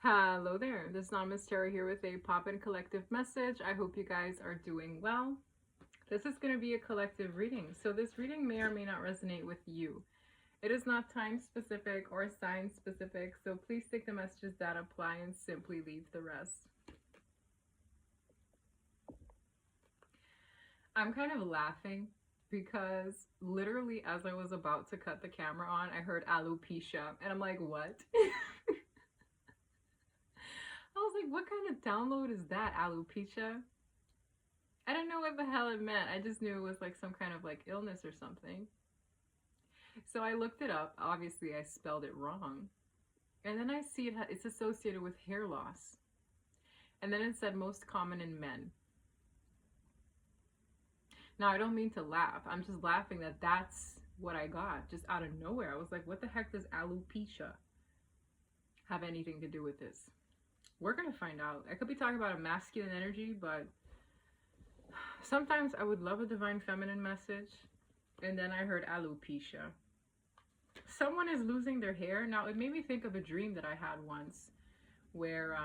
Hello there, this is Anonymous Tarot here with a pop-in collective message. I hope you guys are doing well. This is going to be a collective reading, so this reading may or may not resonate with you. It is not time specific or sign specific, so please take the messages that apply and simply leave the rest. I'm kind of laughing because literally as I was about to cut the camera on, I heard alopecia, and I'm like, what? I was like, what kind of download is that, alopecia? I didn't know what the hell it meant. I just knew it was like some kind of like illness or something. So I looked it up. Obviously, I spelled it wrong. And then I see it's associated with hair loss. And then it said most common in men. Now, I don't mean to laugh. I'm just laughing that that's what I got just out of nowhere. I was like, what the heck does alopecia have anything to do with this? We're going to find out. I could be talking about a masculine energy, but sometimes I would love a divine feminine message. And then I heard alopecia. Someone is losing their hair. Now, it made me think of a dream that I had once where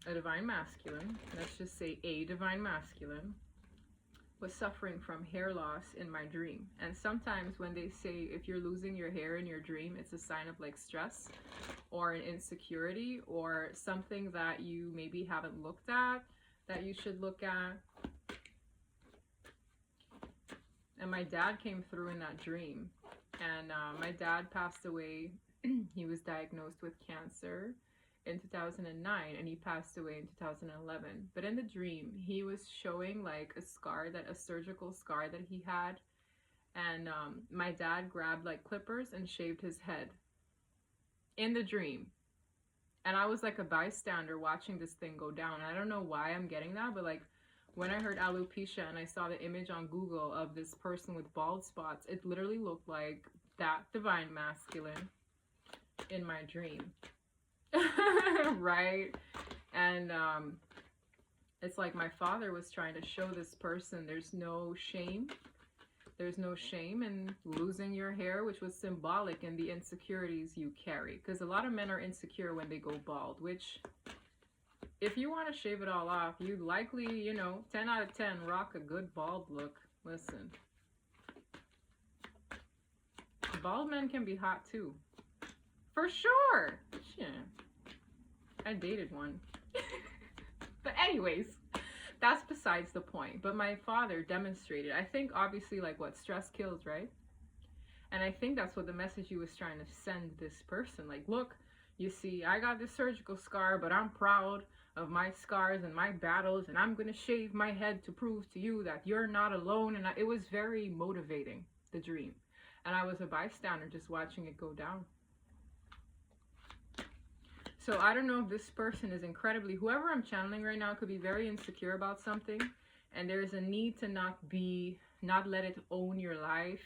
a divine masculine, let's just say a divine masculine, was suffering from hair loss in my dream. And sometimes when they say if you're losing your hair in your dream, it's a sign of like stress or an insecurity or something that you maybe haven't looked at that you should look at. And my dad came through in that dream, and my dad passed away. He was diagnosed with cancer in 2009, and he passed away in 2011. But in the dream, he was showing like a surgical scar that he had, and my dad grabbed like clippers and shaved his head in the dream. And I was like a bystander watching this thing go down. I don't know why I'm getting that, but like when I heard alopecia and I saw the image on Google of this person with bald spots, it literally looked like that divine masculine in my dream. Right? And it's like my father was trying to show this person there's no shame. There's no shame in losing your hair, which was symbolic in the insecurities you carry. Because a lot of men are insecure when they go bald, which if you want to shave it all off, you likely, 10 out of 10 rock a good bald look. Listen, bald men can be hot too. For sure. Yeah. I dated one. But anyways, that's besides the point. But my father demonstrated, I think obviously like what stress kills, right? And I think that's what the message he was trying to send this person. Like, look, you see, I got this surgical scar, but I'm proud of my scars and my battles, and I'm going to shave my head to prove to you that you're not alone. And it was very motivating, the dream. And I was a bystander just watching it go down. So I don't know if this person is incredibly, whoever I'm channeling right now could be very insecure about something, and there's a need to not let it own your life.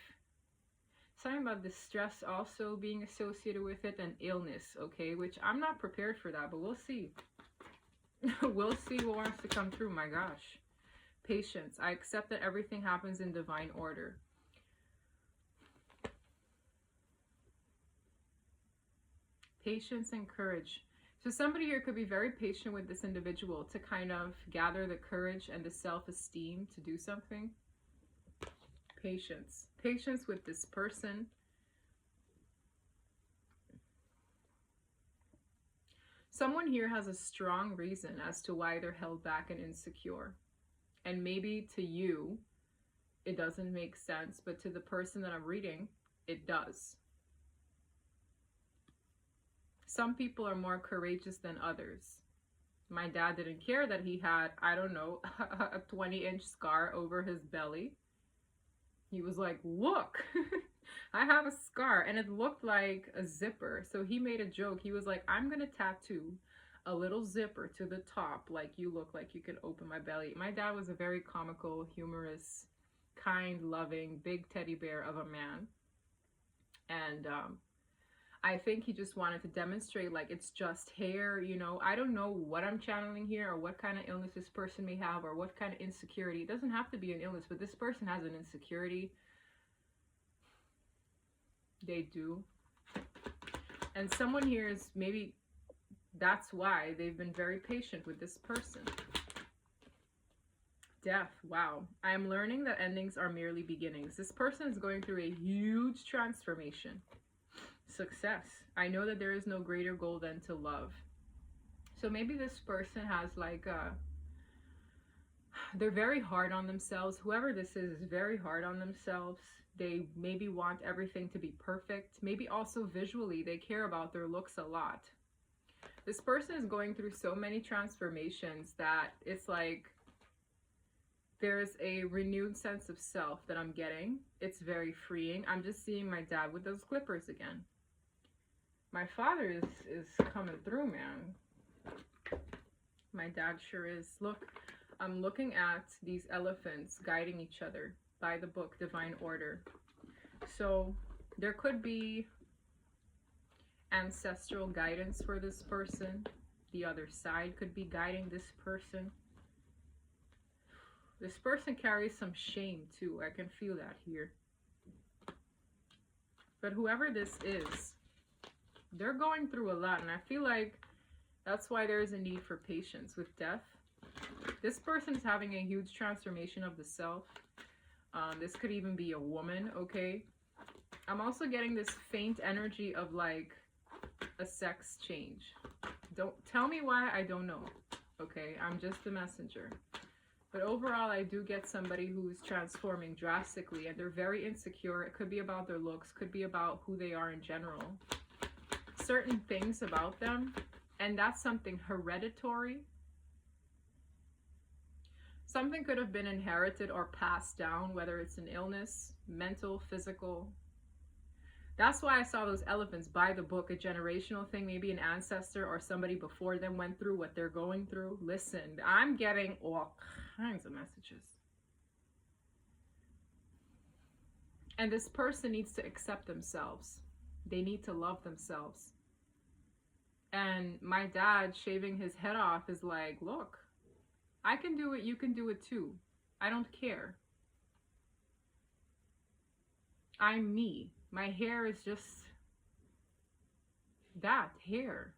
Something about the stress also being associated with it, and illness, okay, which I'm not prepared for that, but we'll see. We'll see what wants to come through. My gosh. Patience. I accept that everything happens in divine order. Patience and courage. So somebody here could be very patient with this individual to kind of gather the courage and the self-esteem to do something. Patience. Patience with this person. Someone here has a strong reason as to why they're held back and insecure. And maybe to you, it doesn't make sense, but to the person that I'm reading, it does. Some people are more courageous than others. My dad didn't care that he had, I don't know, a 20-inch scar over his belly. He was like, look, I have a scar, and it looked like a zipper. So he made a joke. He was like, I'm going to tattoo a little zipper to the top, like you look like you could open my belly. My dad was a very comical, humorous, kind, loving, big teddy bear of a man. And I think he just wanted to demonstrate like it's just hair, I don't know what I'm channeling here or what kind of illness this person may have or what kind of insecurity. It doesn't have to be an illness, but this person has an insecurity. They do. And someone here is maybe That's why they've been very patient with this person. Death. Wow. I am learning that endings are merely beginnings. This person is going through a huge transformation. Success. I know that there is no greater goal than to love. So maybe this person has like they're very hard on themselves. Whoever this is very hard on themselves. They maybe want everything to be perfect. Maybe also visually, they care about their looks a lot. This person is going through so many transformations that it's like there's a renewed sense of self that I'm getting. It's very freeing. I'm just seeing my dad with those clippers again. My father is coming through, man. My dad sure is. Look, I'm looking at these elephants guiding each other by the book Divine Order. So there could be ancestral guidance for this person. The other side could be guiding this person. This person carries some shame too. I can feel that here. But whoever this is, they're going through a lot. And I feel like that's why there's a need for patience with death. This person is having a huge transformation of the self. This could even be a woman, okay? I'm also getting this faint energy of like a sex change. Don't tell me why, I don't know. Okay, I'm just the messenger. But overall, I do get somebody who's transforming drastically and they're very insecure. It could be about their looks, could be about who they are in general. Certain things about them, and that's something hereditary. Something could have been inherited or passed down, whether it's an illness, mental, physical. That's why I saw those elephants by the book, a generational thing, maybe an ancestor or somebody before them went through what they're going through. Listen, I'm getting all kinds of messages. And this person needs to accept themselves. They need to love themselves. And my dad shaving his head off is like, look, I can do it, you can do it too. I don't care. I'm me. My hair is just that hair.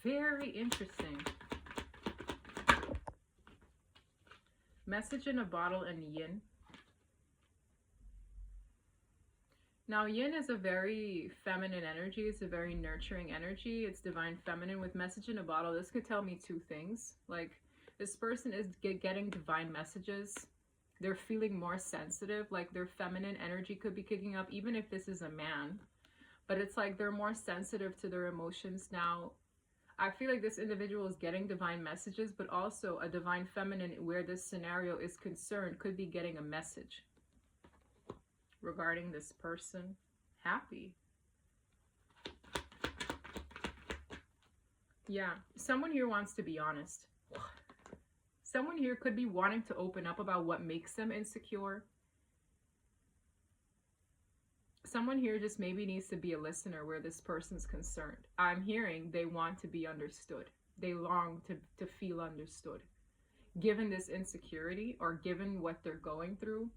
Very interesting. Message in a bottle and yin. Now, yin is a very feminine energy. It's a very nurturing energy. It's divine feminine. With message in a bottle, this could tell me two things. Like, this person is getting divine messages. They're feeling more sensitive. Like, their feminine energy could be kicking up, even if this is a man. But it's like they're more sensitive to their emotions now. I feel like this individual is getting divine messages, but also a divine feminine, where this scenario is concerned, could be getting a message regarding this person. Happy. Yeah, someone here wants to be honest. Someone here could be wanting to open up about what makes them insecure. Someone here just maybe needs to be a listener where this person's concerned. I'm hearing they want to be understood. They long to feel understood. Given this insecurity or given what they're going through,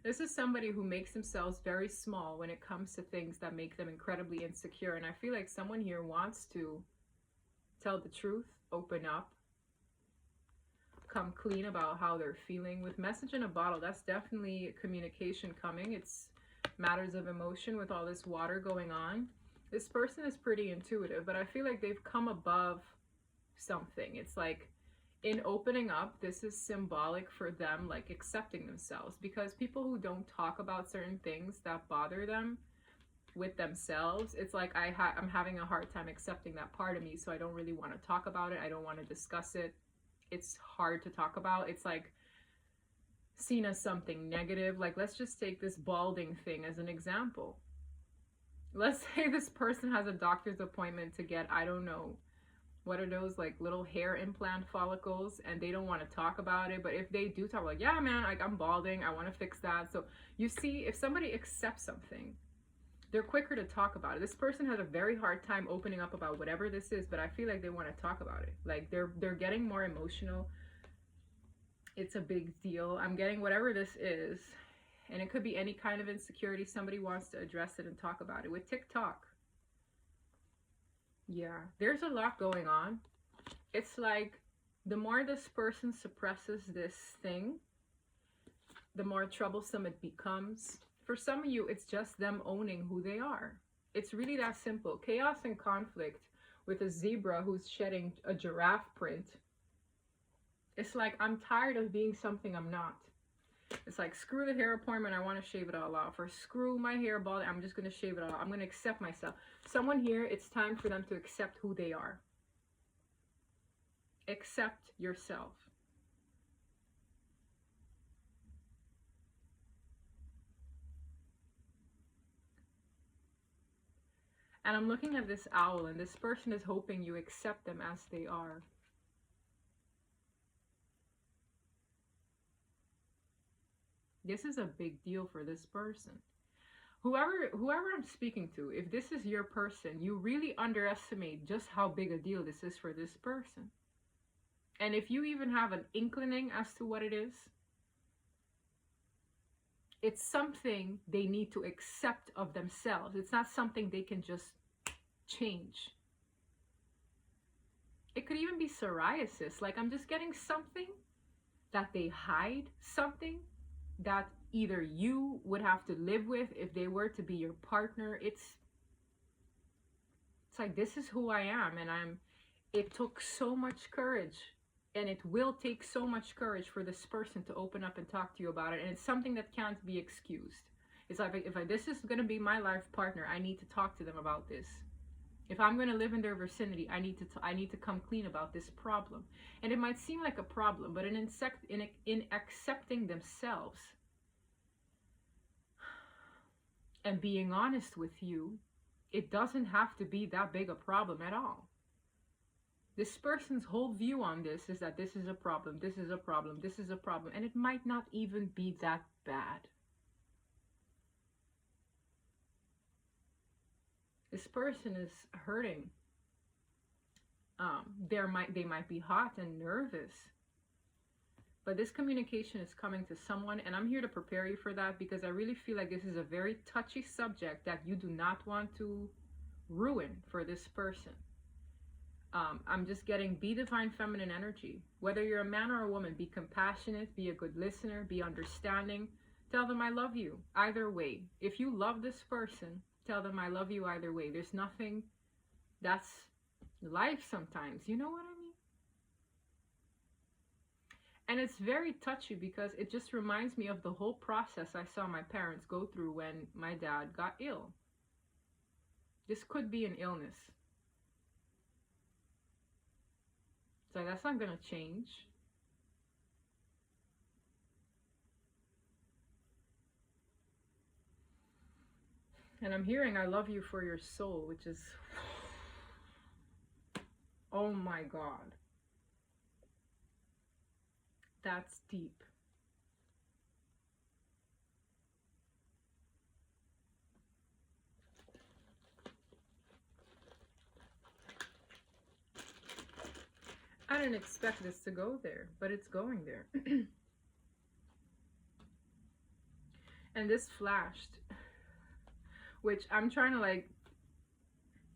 this is somebody who makes themselves very small when it comes to things that make them incredibly insecure. And I feel like someone here wants to tell the truth, open up, come clean about how they're feeling. With message in a bottle, that's definitely communication coming. It's matters of emotion with all this water going on. This person is pretty intuitive, but I feel like they've come above something. It's like, in opening up, this is symbolic for them, like accepting themselves, because people who don't talk about certain things that bother them with themselves, it's like I'm having a hard time accepting that part of me, so I don't really want to talk about it. I don't want to discuss it. It's hard to talk about. It's like seen as something negative. Like, let's just take this balding thing as an example. Let's say this person has a doctor's appointment to get, I don't know, what are those, like little hair implant follicles, and they don't want to talk about it. But if they do talk, like, yeah man, like I'm balding, I want to fix that. So you see, if somebody accepts something, they're quicker to talk about it. This person has a very hard time opening up about whatever this is, but I feel like they want to talk about it. Like they're getting more emotional. It's a big deal. I'm getting whatever this is, and it could be any kind of insecurity. Somebody wants to address it and talk about it. With TikTok, Yeah, there's a lot going on. It's like the more this person suppresses this thing, the more troublesome it becomes. For some of you, it's just them owning who they are. It's really that simple. Chaos and conflict with a zebra who's shedding a giraffe print. It's like, I'm tired of being something I'm not. It's like, screw the hair appointment, I want to shave it all off. Or screw my hair bald, I'm just going to shave it all. I'm going to accept myself. Someone here, it's time for them to accept who they are. Accept yourself. And I'm looking at this owl, and this person is hoping you accept them as they are. This is a big deal for this person. Whoever I'm speaking to, if this is your person, you really underestimate just how big a deal this is for this person. And if you even have an inkling as to what it is, it's something they need to accept of themselves. It's not something they can just change. It could even be psoriasis. Like, I'm just getting something that they hide, something that either you would have to live with if they were to be your partner. It's like, this is who I am, and it took so much courage, and it will take so much courage for this person to open up and talk to you about it. And it's something that can't be excused. It's like, if this is going to be my life partner, I need to talk to them about this. If I'm going to live in their vicinity, I need to come clean about this problem. And it might seem like a problem, but in accepting themselves and being honest with you, it doesn't have to be that big a problem at all. This person's whole view on this is that this is a problem, this is a problem, this is a problem, and it might not even be that bad. This person is hurting. They might be hot and nervous. But this communication is coming to someone, and I'm here to prepare you for that, because I really feel like this is a very touchy subject that you do not want to ruin for this person. I'm just getting, be divine feminine energy. Whether you're a man or a woman, be compassionate, be a good listener, be understanding. Tell them I love you either way. If you love this person, tell them I love you either way. There's nothing, that's life sometimes. You know what I mean? And it's very touchy because it just reminds me of the whole process I saw my parents go through when my dad got ill. This could be an illness. So that's not going to change. And I'm hearing I love you for your soul, which is, oh my God. That's deep. I didn't expect this to go there, but it's going there. And this flashed, which I'm trying to like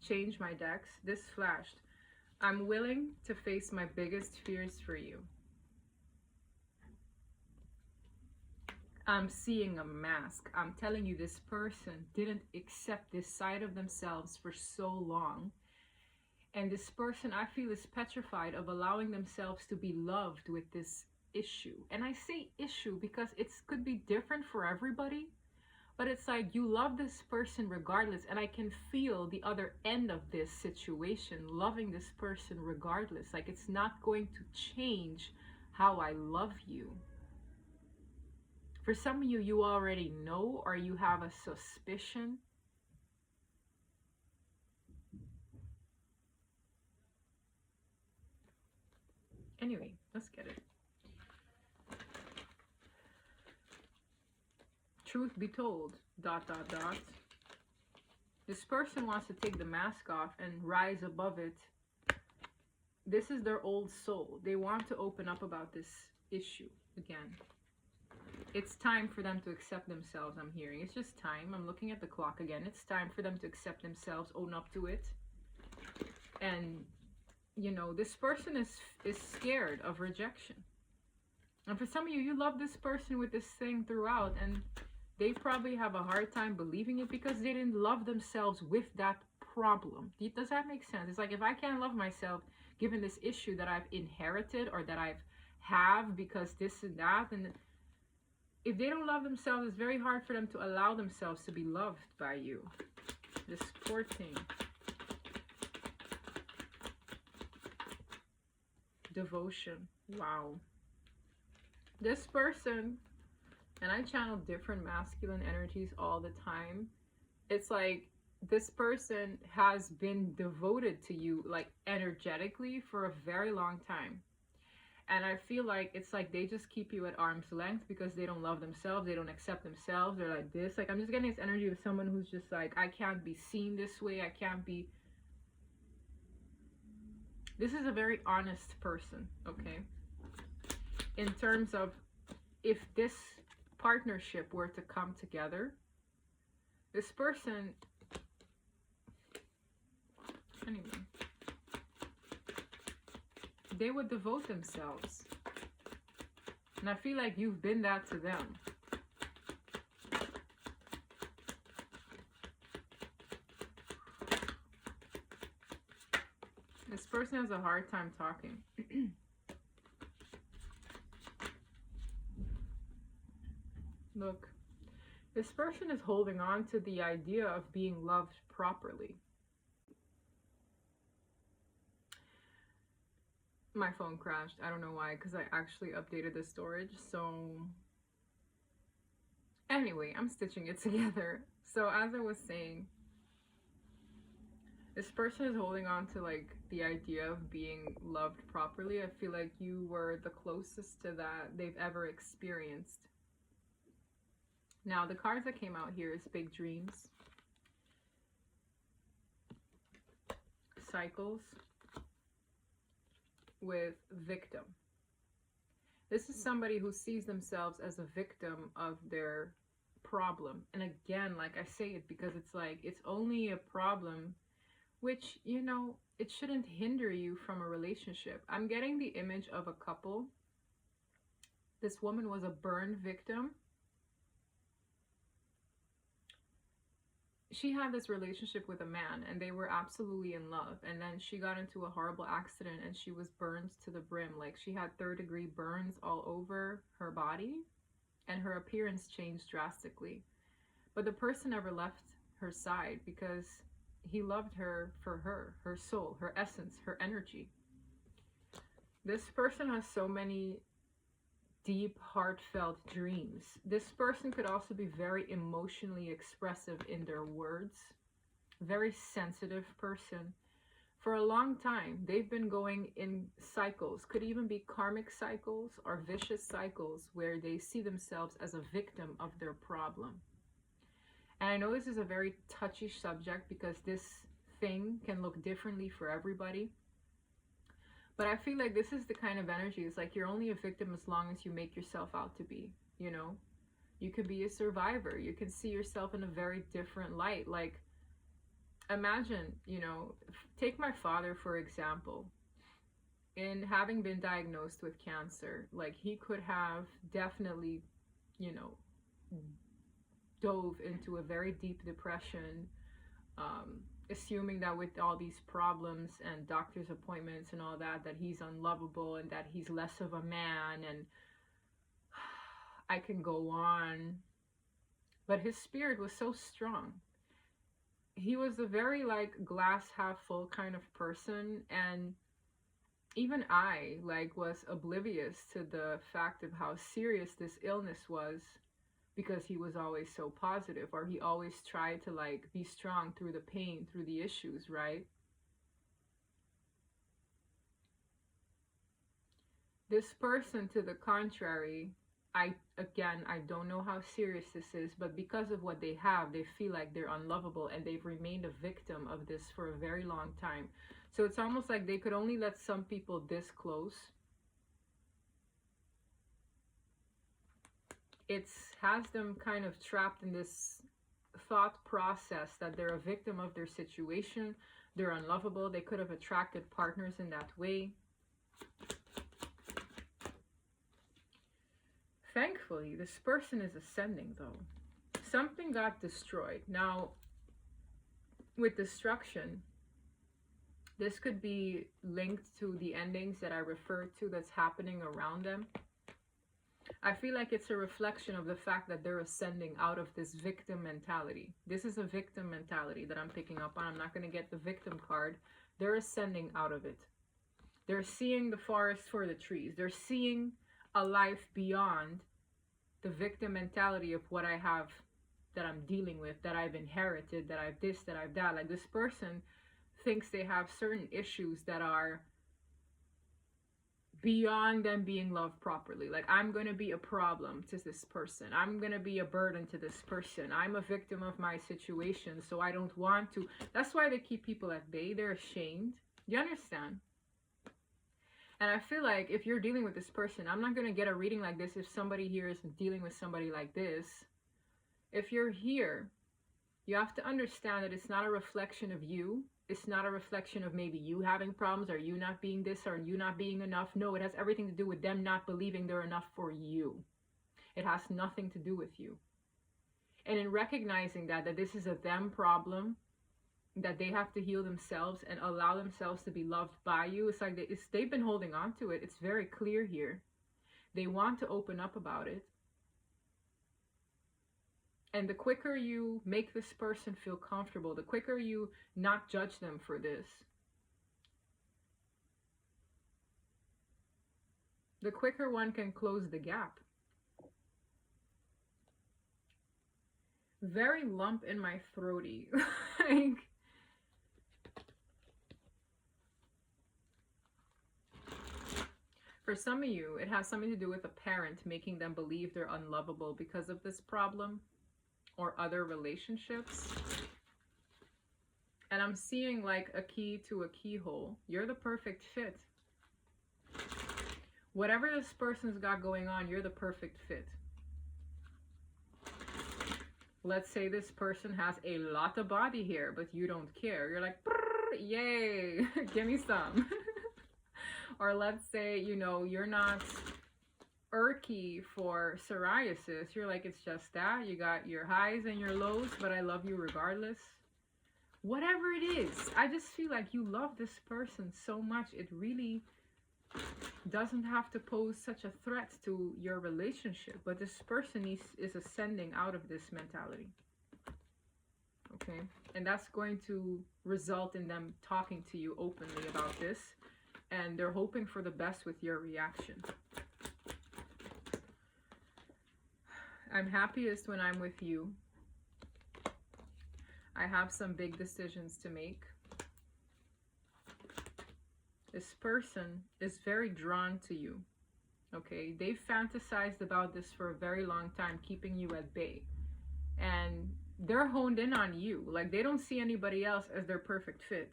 change my decks. This flashed. I'm willing to face my biggest fears for you. I'm seeing a mask. I'm telling you, this person didn't accept this side of themselves for so long. And this person, I feel, is petrified of allowing themselves to be loved with this issue. And I say issue because it could be different for everybody. But it's like, you love this person regardless. And I can feel the other end of this situation, loving this person regardless. Like, it's not going to change how I love you. For some of you, you already know, or you have a suspicion. Anyway, let's get it. Truth be told, ... This person wants to take the mask off and rise above it. This is their old soul. They want to open up about this issue again. It's time for them to accept themselves, I'm hearing. It's just time. I'm looking at the clock again. It's time for them to accept themselves, own up to it. And, you know, this person is scared of rejection. And for some of you, you love this person with this thing throughout, and they probably have a hard time believing it because they didn't love themselves with that problem. Does that make sense? It's like, if I can't love myself given this issue that I've inherited or that I've have because this and that, and if they don't love themselves, it's very hard for them to allow themselves to be loved by you. This courting. Devotion. Wow. This person, and I channel different masculine energies all the time. It's like this person has been devoted to you, like energetically, for a very long time. And I feel like it's like they just keep you at arm's length because they don't love themselves. They don't accept themselves. They're like this. Like, I'm just getting this energy of someone who's just like, I can't be seen this way. I can't be. This is a very honest person, okay? In terms of if this partnership were to come together, this person, anyway, they would devote themselves. And I feel like you've been that to them. This person has a hard time talking. Look, this person is holding on to the idea of being loved properly. My phone crashed. I don't know why, because I actually updated the storage. So anyway, I'm stitching it together. So as I was saying, this person is holding on to like the idea of being loved properly. I feel like you were the closest to that they've ever experienced. Now, the cards that came out here is Big Dreams, Cycles, with Victim. This is somebody who sees themselves as a victim of their problem. And again, like I say it because it's like, it's only a problem, which, you know, it shouldn't hinder you from a relationship. I'm getting the image of a couple. This woman was a burn victim. She had this relationship with a man and they were absolutely in love, and then she got into a horrible accident and she was burned to the brim. Like, she had third-degree burns all over her body and her appearance changed drastically. But the person never left her side because he loved her for her soul, her essence, her energy. This person has so many deep, heartfelt dreams. This person could also be very emotionally expressive in their words. Very sensitive person. For a long time, they've been going in cycles, could even be karmic cycles or vicious cycles, where they see themselves as a victim of their problem. And I know this is a very touchy subject because this thing can look differently for everybody. But I feel like this is the kind of energy. It's like you're only a victim as long as you make yourself out to be, you know? You could be a survivor. You can see yourself in a very different light. Like, imagine, you know, take my father, for example. In having been diagnosed with cancer, like, he could have definitely, you know, dove into a very deep depression, assuming that with all these problems and doctor's appointments and all that, that he's unlovable and that he's less of a man, and I can go on. But his spirit was so strong. He was a very like glass half full kind of person, and even I like was oblivious to the fact of how serious this illness was, because he was always so positive, or he always tried to like be strong through the pain, through the issues, right? This person, to the contrary, I don't know how serious this is, but because of what they have, they feel like they're unlovable and they've remained a victim of this for a very long time. So it's almost like they could only let some people this close. It has them kind of trapped in this thought process that they're a victim of their situation, they're unlovable, they could have attracted partners in that way. Thankfully, this person is ascending though. Something got destroyed. Now, with destruction, this could be linked to the endings that I referred to that's happening around them. I feel like it's a reflection of the fact that they're ascending out of this victim mentality. This is a victim mentality that I'm picking up on. I'm not going to get the victim card. They're ascending out of it. They're seeing the forest for the trees. They're seeing a life beyond the victim mentality of what I have, that I'm dealing with, that I've inherited, that I've this, that I've that. Like, this person thinks they have certain issues that are beyond them being loved properly. Like, I'm going to be a problem to this person. I'm going to be a burden to this person. I'm a victim of my situation, so I don't want to. That's why they keep people at bay. They're ashamed. You understand? And I feel like if you're dealing with this person, I'm not going to get a reading like this if somebody here is dealing with somebody like this. If you're here, you have to understand that it's not a reflection of you. It's not a reflection of maybe you having problems or you not being this or you not being enough. No, it has everything to do with them not believing they're enough for you. It has nothing to do with you. And in recognizing that this is a them problem, that they have to heal themselves and allow themselves to be loved by you, it's like they've been holding on to it. It's very clear here. They want to open up about it. And the quicker you make this person feel comfortable, the quicker you not judge them for this, the quicker one can close the gap. Very lump in my throaty. Like, for some of you, it has something to do with a parent making them believe they're unlovable because of this problem or other relationships. And I'm seeing like a key to a keyhole. You're the perfect fit. Whatever this person's got going on, you're the perfect fit. Let's say this person has a lot of body hair, but you don't care. You're like, yay, give me some. Or let's say, you know, you're not irky for psoriasis. You're like, it's just that. You got your highs and your lows, but I love you regardless. Whatever it is, I just feel like you love this person so much. It really doesn't have to pose such a threat to your relationship, but this person is ascending out of this mentality. Okay, and that's going to result in them talking to you openly about this, and they're hoping for the best with your reaction. I'm happiest when I'm with you. I have some big decisions to make. This person is very drawn to you. Okay, they've fantasized about this for a very long time, keeping you at bay. And they're honed in on you. Like, they don't see anybody else as their perfect fit.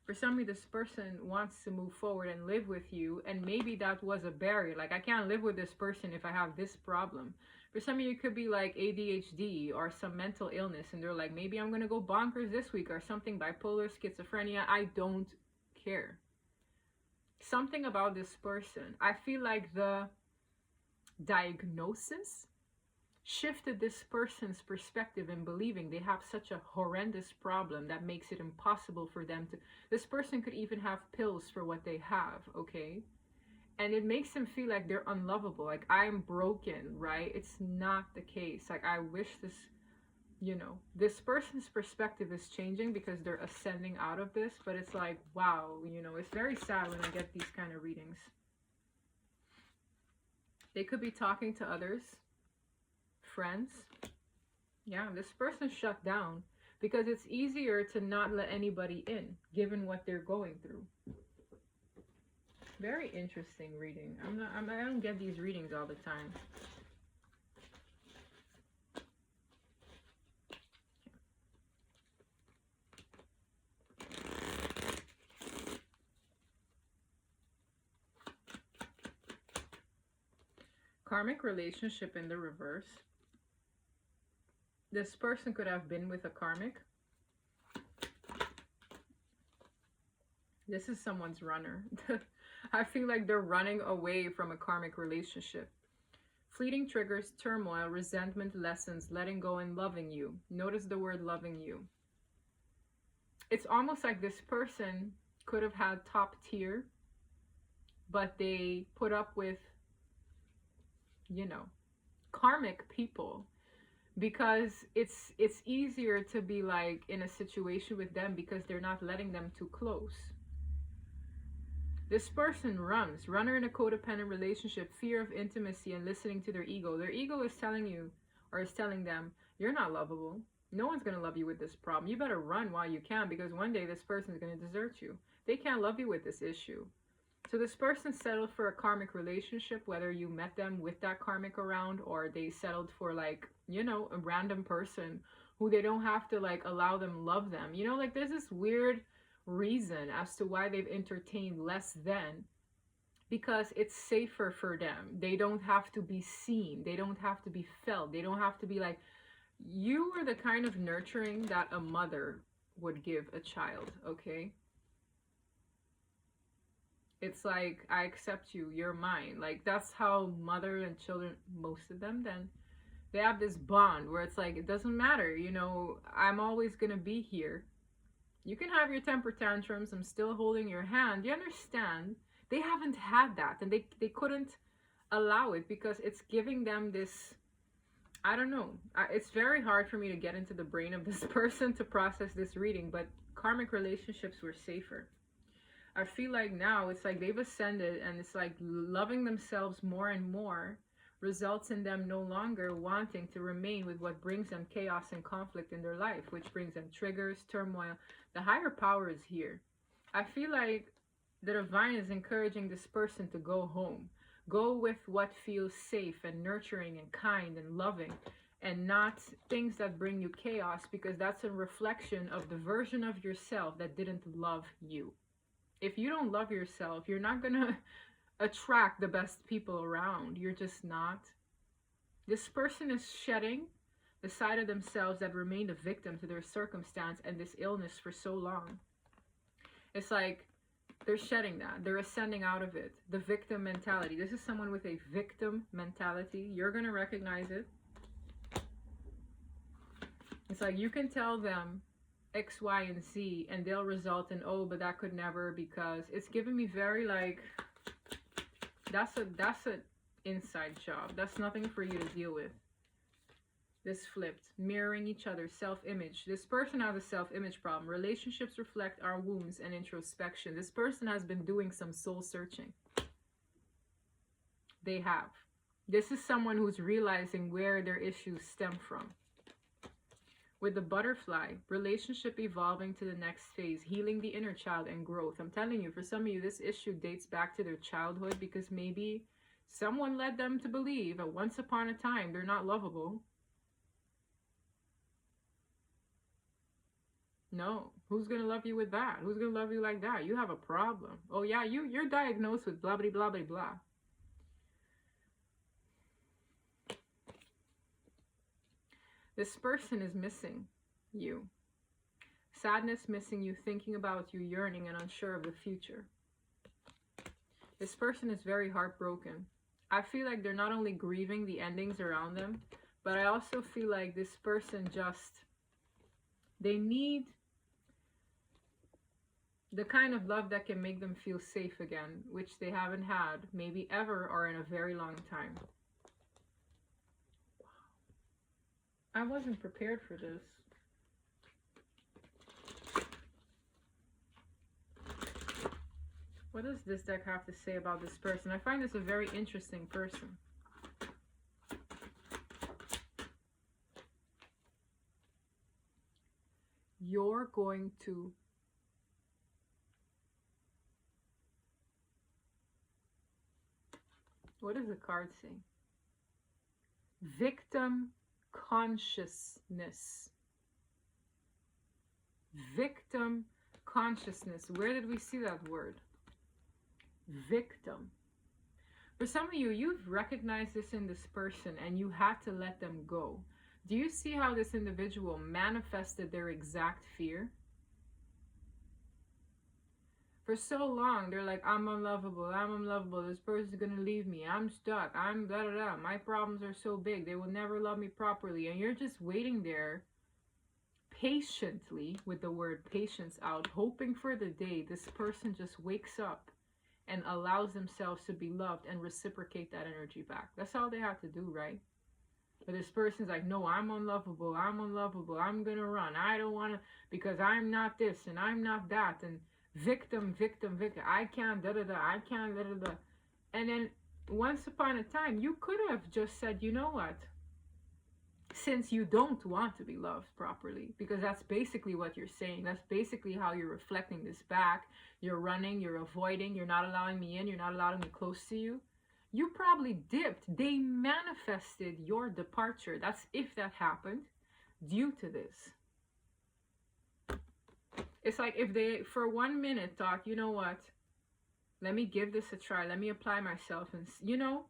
For some of you, this person wants to move forward and live with you, and maybe that was a barrier. Like, I can't live with this person if I have this problem. For some of you, it could be like ADHD or some mental illness, and they're like, maybe I'm going to go bonkers this week, or something, bipolar, schizophrenia. I don't care. Something about this person, I feel like the diagnosis shifted this person's perspective in believing they have such a horrendous problem that makes it impossible for them to. This person could even have pills for what they have, okay? And it makes them feel like they're unlovable, like, I'm broken, right? It's not the case. Like, I wish this, you know, this person's perspective is changing because they're ascending out of this, but it's like, wow, you know, it's very sad when I get these kind of readings. They could be talking to others, friends. Yeah, this person shut down because it's easier to not let anybody in, given what they're going through. Very interesting reading. I don't get these readings all the time. Karmic relationship in the reverse. This person could have been with a karmic. This is someone's runner. I feel like they're running away from a karmic relationship. Fleeting triggers, turmoil, resentment, lessons, letting go, and loving you. Notice the word loving you. It's almost like this person could have had top tier, but they put up with, you know, karmic people, because it's easier to be like in a situation with them because they're not letting them too close. This person runs. Runner in a codependent relationship, fear of intimacy and listening to their ego. Their ego is telling you, or is telling them, you're not lovable. No one's going to love you with this problem. You better run while you can, because one day this person is going to desert you. They can't love you with this issue. So this person settled for a karmic relationship, whether you met them with that karmic around, or they settled for, like, you know, a random person who they don't have to, like, allow them love them. You know, like, there's this weird reason as to why they've entertained less than, because it's safer for them. They don't have to be seen. They don't have to be felt. They don't have to be like, you are the kind of nurturing that a mother would give a child, okay? It's like, I accept you, you're mine. Like, that's how mother and children, most of them, then they have this bond where it's like, it doesn't matter, you know, I'm always gonna be here. You can have your temper tantrums, I'm still holding your hand. You understand? They haven't had that, and they couldn't allow it because it's giving them this, I don't know. It's very hard for me to get into the brain of this person to process this reading, but karmic relationships were safer. I feel like now it's like they've ascended, and it's like loving themselves more and more results in them no longer wanting to remain with what brings them chaos and conflict in their life, which brings them triggers, turmoil. The higher power is here. I feel like the divine is encouraging this person to go home. Go with what feels safe and nurturing and kind and loving, and not things that bring you chaos, because that's a reflection of the version of yourself that didn't love you. If you don't love yourself, you're not going to attract the best people around. You're just not. This person is shedding the side of themselves that remained a victim to their circumstance and this illness for so long. It's like they're shedding that. They're ascending out of it. The victim mentality. This is someone with a victim mentality. You're going to recognize it. It's like you can tell them X, Y, and Z, and they'll result in, oh, but that could never, because it's giving me very like, that's an inside job. That's nothing for you to deal with. This flipped, mirroring each other, self-image. This person has a self-image problem. Relationships reflect our wounds and introspection. This person has been doing some soul searching. They have. This is someone who's realizing where their issues stem from. With the butterfly, relationship evolving to the next phase, healing the inner child and growth. I'm telling you, for some of you, this issue dates back to their childhood, because maybe someone led them to believe that once upon a time they're not lovable. No, who's going to love you with that? Who's going to love you like that? You have a problem. Oh yeah, you're diagnosed with blah, blah, blah, blah, blah. This person is missing you. Sadness, missing you, thinking about you, yearning and unsure of the future. This person is very heartbroken. I feel like they're not only grieving the endings around them, but I also feel like this person just, they need the kind of love that can make them feel safe again, which they haven't had, maybe ever or in a very long time. I wasn't prepared for this. What does this deck have to say about this person? I find this a very interesting person. You're going to what does the card say? Victim consciousness. Victim consciousness. Where did we see that word? Victim. For some of you, you've recognized this in this person and you had to let them go. Do you see how this individual manifested their exact fear? For so long, they're like, I'm unlovable, this person's gonna leave me, I'm stuck, I'm da da da, my problems are so big, they will never love me properly. And you're just waiting there patiently, with the word patience out, hoping for the day this person just wakes up and allows themselves to be loved and reciprocate that energy back. That's all they have to do, right? But this person's like, no, I'm unlovable, I'm gonna run, I don't wanna, because I'm not this and I'm not that, and victim, I can't da da da, I can't da da da. And then once upon a time, you could have just said, you know what? Since you don't want to be loved properly, because that's basically what you're saying, that's basically how you're reflecting this back. You're running, you're avoiding, you're not allowing me in, you're not allowing me close to you. You probably dipped. They manifested your departure. That's if that happened due to this. It's like if they, for 1 minute, thought, you know what? Let me give this a try. Let me apply myself. And, you know,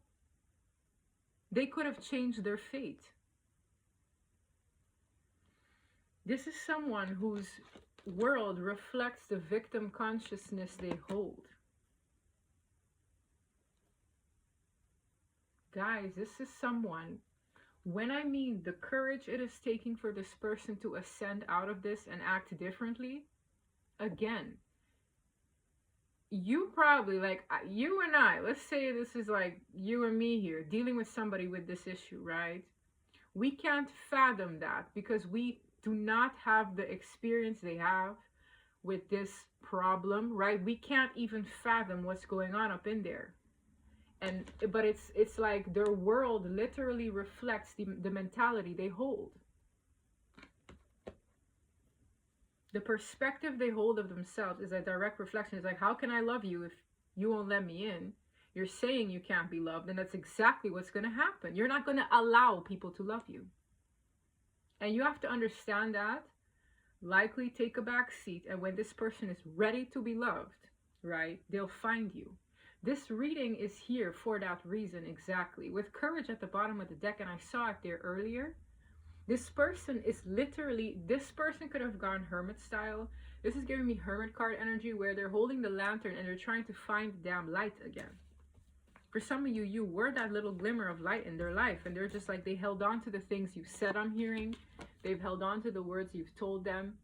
they could have changed their fate. This is someone whose world reflects the victim consciousness they hold. Guys, this is someone, when I mean the courage it is taking for this person to ascend out of this and act differently, again, you probably, like you and I, let's say this is like you and me here, dealing with somebody with this issue, right? We can't fathom that because we do not have the experience they have with this problem, right? We can't even fathom what's going on up in there. And but it's like their world literally reflects the mentality they hold. The perspective they hold of themselves is a direct reflection. It's like, how can I love you if you won't let me in? You're saying you can't be loved, and that's exactly what's going to happen. You're not going to allow people to love you. And you have to understand that. Likely take a back seat, and when this person is ready to be loved, right, they'll find you. This reading is here for that reason exactly. With courage at the bottom of the deck, and I saw it there earlier, this person is literally, this person could have gone hermit style. This is giving me hermit card energy where they're holding the lantern and they're trying to find the damn light again. For some of you, you were that little glimmer of light in their life, and they're just like, they held on to the things you said, I'm hearing. They've held on to the words you've told them.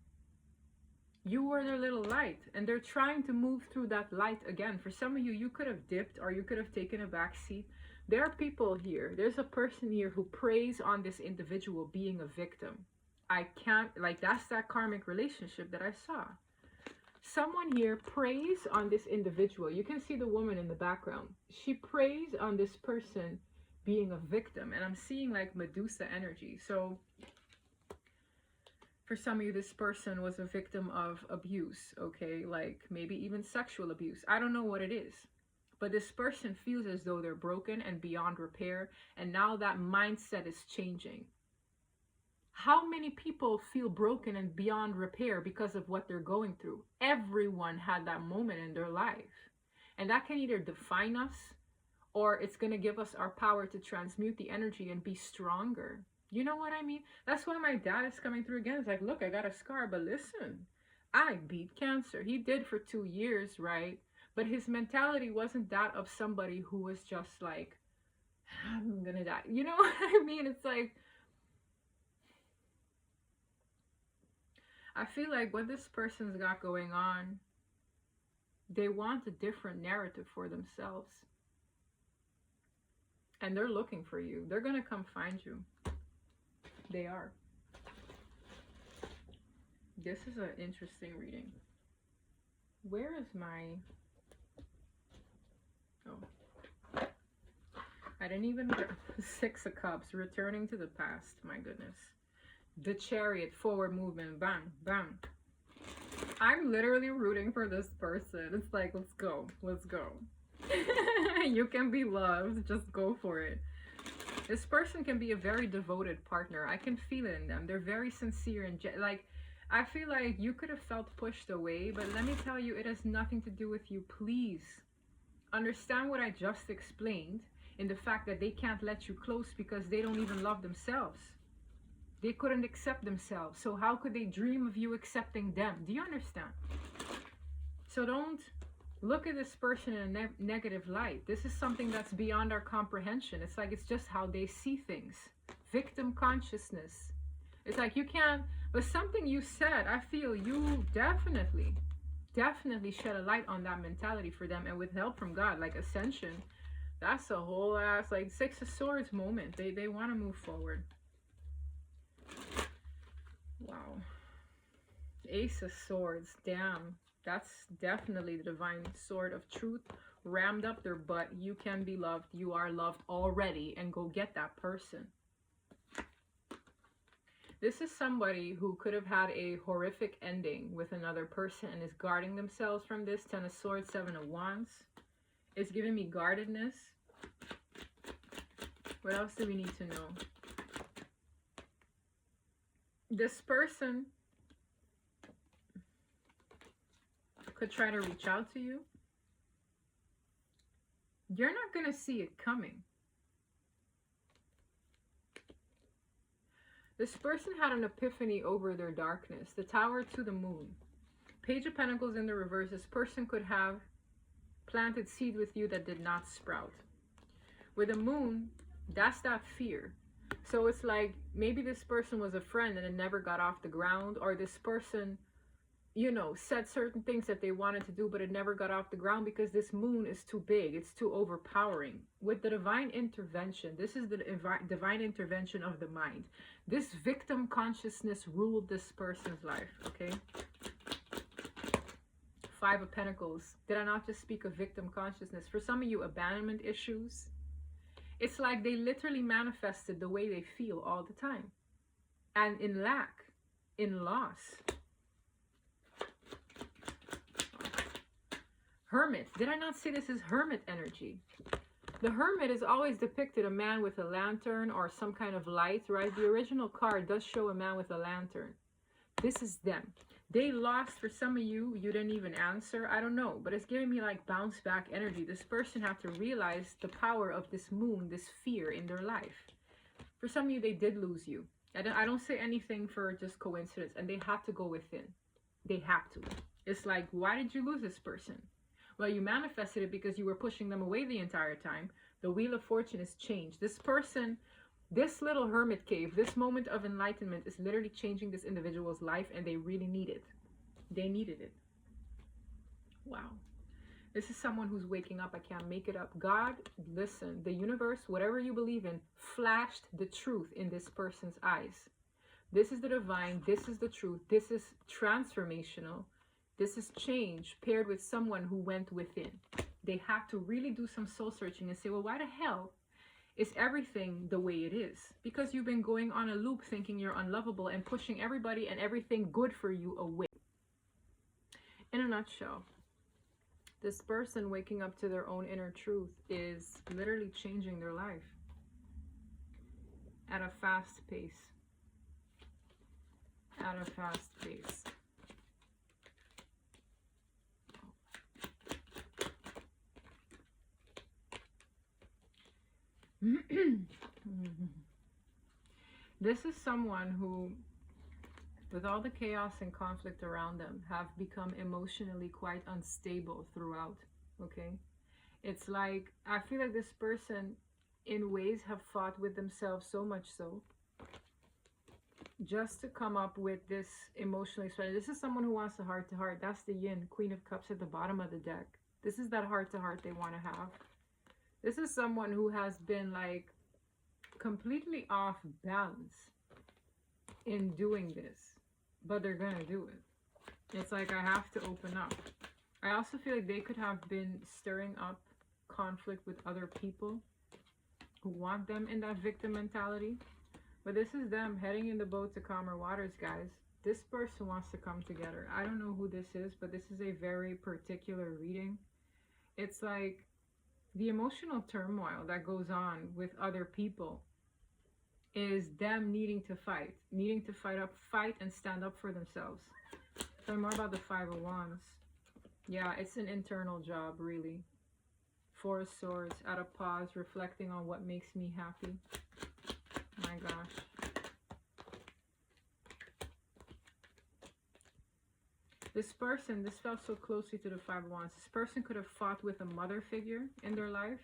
You were their little light, and they're trying to move through that light again. For some of you, you could have dipped or you could have taken a back seat. There are people here. There's a person here who preys on this individual being a victim. I can't, like, that's that karmic relationship that I saw. Someone here preys on this individual. You can see the woman in the background. She preys on this person being a victim. And I'm seeing like Medusa energy. So for some of you, this person was a victim of abuse, okay? Like maybe even sexual abuse. I don't know what it is. But this person feels as though they're broken and beyond repair. And now that mindset is changing. How many people feel broken and beyond repair because of what they're going through? Everyone had that moment in their life. And that can either define us, or it's going to give us our power to transmute the energy and be stronger. You know what I mean? That's why my dad is coming through again. It's like, look, I got a scar, but listen, I beat cancer. He did for 2 years, right? But his mentality wasn't that of somebody who was just like, I'm going to die. You know what I mean? It's like, I feel like what this person's got going on, they want a different narrative for themselves. And they're looking for you. They're going to come find you. They are. This is an interesting reading. Where is my... Oh. I didn't even... 6 of Cups, returning to the past. My goodness. The Chariot, forward movement, bang, bang. I'm literally rooting for this person. It's like, let's go, let's go. You can be loved, just go for it. This person can be a very devoted partner. I can feel it in them. They're very sincere and like, I feel like you could have felt pushed away, but let me tell you, it has nothing to do with you. Please understand what I just explained in the fact that they can't let you close because they don't even love themselves. They couldn't accept themselves. So how could they dream of you accepting them? Do you understand? So don't look at this person in a negative light. This is something that's beyond our comprehension. It's like it's just how they see things. Victim consciousness. It's like you can't, but something you said, I feel you definitely shed a light on that mentality for them. And with help from God, like ascension, that's a whole ass, like Six of Swords moment. They want to move forward. Wow. Ace of Swords, damn. That's definitely the divine sword of truth rammed up their butt. You can be loved. You are loved already. And go get that person. This is somebody who could have had a horrific ending with another person and is guarding themselves from this. 10 of Swords, 7 of Wands. It's giving me guardedness. What else do we need to know? This person could try to reach out to you. You're not going to see it coming. This person had an epiphany over their darkness. The Tower to the Moon. Page of Pentacles in the reverse. This person could have planted seed with you that did not sprout. With a moon, that's that fear. So it's like maybe this person was a friend and it never got off the ground, or this person, you know, said certain things that they wanted to do, but it never got off the ground because this moon is too big. It's too overpowering. With the divine intervention, this is the divine intervention of the mind. This victim consciousness ruled this person's life, okay? 5 of Pentacles. Did I not just speak of victim consciousness? For some of you, abandonment issues. It's like they literally manifested the way they feel all the time. And in lack, in loss. Hermit. Did I not say this is Hermit energy? The Hermit is always depicted a man with a lantern or some kind of light, right? The original card does show a man with a lantern. This is them. They lost, for some of you, you didn't even answer. I don't know, but it's giving me like bounce back energy. This person have to realize the power of this moon, this fear in their life. For some of you, they did lose you. I don't say anything for just coincidence, and they have to go within. They have to. It's like, why did you lose this person? Well, you manifested it because you were pushing them away the entire time. The Wheel of Fortune is changed. This person, this little hermit cave, this moment of enlightenment is literally changing this individual's life, and they really need it. They needed it. Wow. This is someone who's waking up. I can't make it up. God, listen, the universe, whatever you believe in, flashed the truth in this person's eyes. This is the divine. This is the truth. This is transformational. This is change paired with someone who went within. They have to really do some soul searching and say, well, why the hell is everything the way it is? Because you've been going on a loop thinking you're unlovable and pushing everybody and everything good for you away. In a nutshell, this person waking up to their own inner truth is literally changing their life at a fast pace. At a fast pace. This is someone who, with all the chaos and conflict around them, have become emotionally quite unstable throughout, okay? It's like, I feel like this person, in ways, have fought with themselves so much so, just to come up with this emotional expression. This is someone who wants a heart-to-heart. That's the yin, Queen of Cups at the bottom of the deck. This is that heart-to-heart they want to have. This is someone who has been like completely off balance in doing this, but they're gonna do it. It's like, I have to open up. I also feel like they could have been stirring up conflict with other people who want them in that victim mentality. But this is them heading in the boat to calmer waters, guys. This person wants to come together. I don't know who this is, but this is a very particular reading. It's like the emotional turmoil that goes on with other people is them needing to fight and stand up for themselves. Tell me more about the 5 of Wands. Yeah, it's an internal job, really. 4 of Swords, at a pause, reflecting on what makes me happy. My gosh. This person, this fell so closely to the Five of Wands. This person could have fought with a mother figure in their life,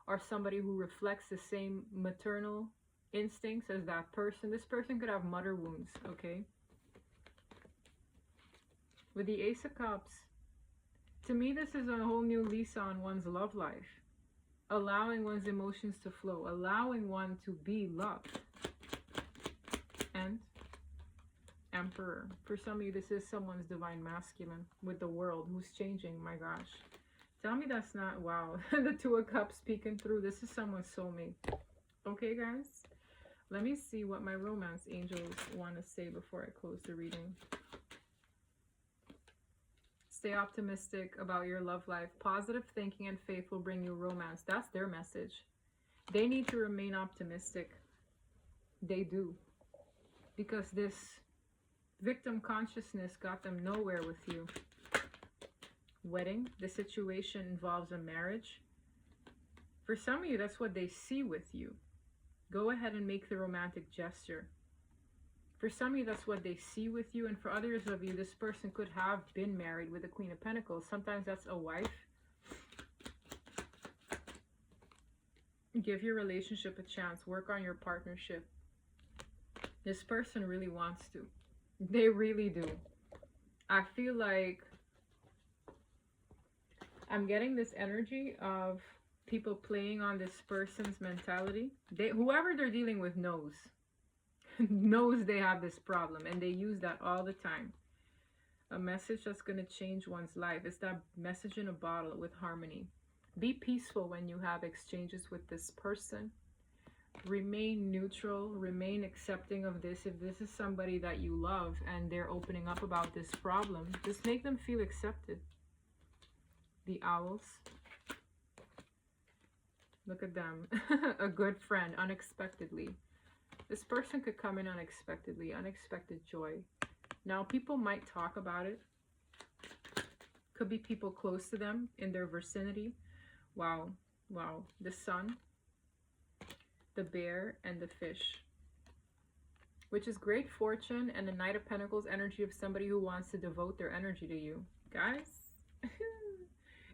or somebody who reflects the same maternal instincts as that person. This person could have mother wounds, okay? With the Ace of Cups, to me this is a whole new lease on one's love life. Allowing one's emotions to flow, allowing one to be loved. And Emperor. For some of you, this is someone's divine masculine with the world who's changing. My gosh. Tell me that's not, wow. The Two of Cups peeking through. This is someone's soulmate. Okay, guys? Let me see what my romance angels want to say before I close the reading. Stay optimistic about your love life. Positive thinking and faith will bring you romance. That's their message. They need to remain optimistic. They do. Because this victim consciousness got them nowhere with you. Wedding. The situation involves a marriage. For some of you, that's what they see with you. Go ahead and make the romantic gesture. For some of you, that's what they see with you. And for others of you, this person could have been married with the Queen of Pentacles. Sometimes that's a wife. Give your relationship a chance. Work on your partnership. This person really wants to. They really do. I feel like I'm getting this energy of people playing on this person's mentality. Whoever they're dealing with knows they have this problem, and they use that all the time. A message that's going to change one's life. It's that message in a bottle with harmony. Be peaceful when you have exchanges with this person. Remain neutral, remain accepting of this. If this is somebody that you love and they're opening up about this problem, just make them feel accepted. The Owls. Look at them. A good friend, unexpectedly. This person could come in unexpectedly, unexpected joy. Now, people might talk about it. Could be people close to them in their vicinity. Wow, wow. The Sun, the Bear, and the Fish. Which is great fortune and the Knight of Pentacles energy of somebody who wants to devote their energy to you. Guys,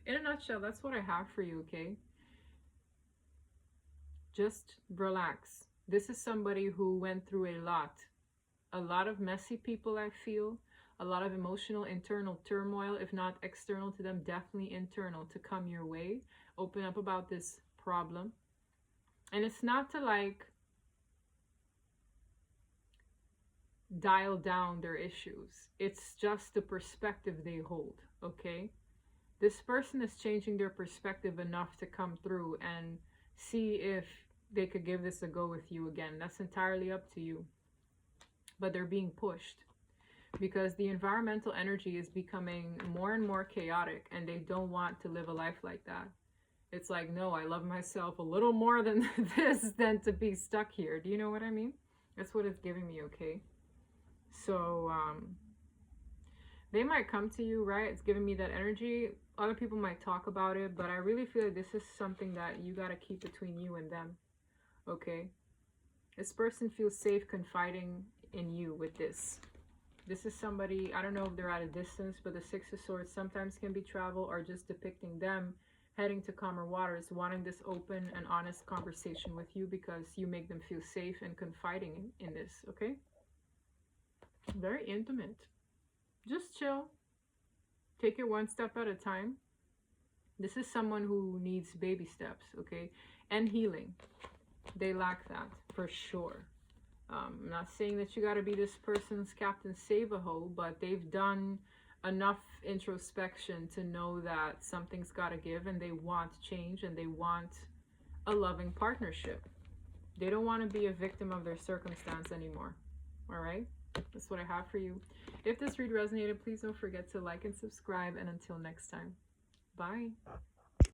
in a nutshell, that's what I have for you, okay? Just relax. This is somebody who went through a lot of messy people, I feel, a lot of emotional internal turmoil, if not external to them, definitely internal, to come your way. Open up about this problem. And it's not to like dial down their issues. It's just the perspective they hold, okay? This person is changing their perspective enough to come through and see if they could give this a go with you again. That's entirely up to you. But they're being pushed because the environmental energy is becoming more and more chaotic, and they don't want to live a life like that. It's like, no, I love myself a little more than this than to be stuck here. Do you know what I mean? That's what it's giving me, okay? So, they might come to you, right? It's giving me that energy. Other people might talk about it, but I really feel like this is something that you got to keep between you and them, okay? This person feels safe confiding in you with this. This is somebody, I don't know if they're at a distance, but the Six of Swords sometimes can be travel or just depicting them heading to calmer waters, wanting this open and honest conversation with you because you make them feel safe and confiding in this, okay? Very intimate. Just chill. Take it one step at a time. This is someone who needs baby steps, okay? And healing. They lack that, for sure. I'm not saying that you got to be this person's Captain Save-A-Ho, but they've done enough introspection to know that something's got to give, and they want change, and they want a loving partnership. They don't want to be a victim of their circumstance anymore. All right? That's what I have for you. If this read resonated, please don't forget to like and subscribe, and until next time, bye.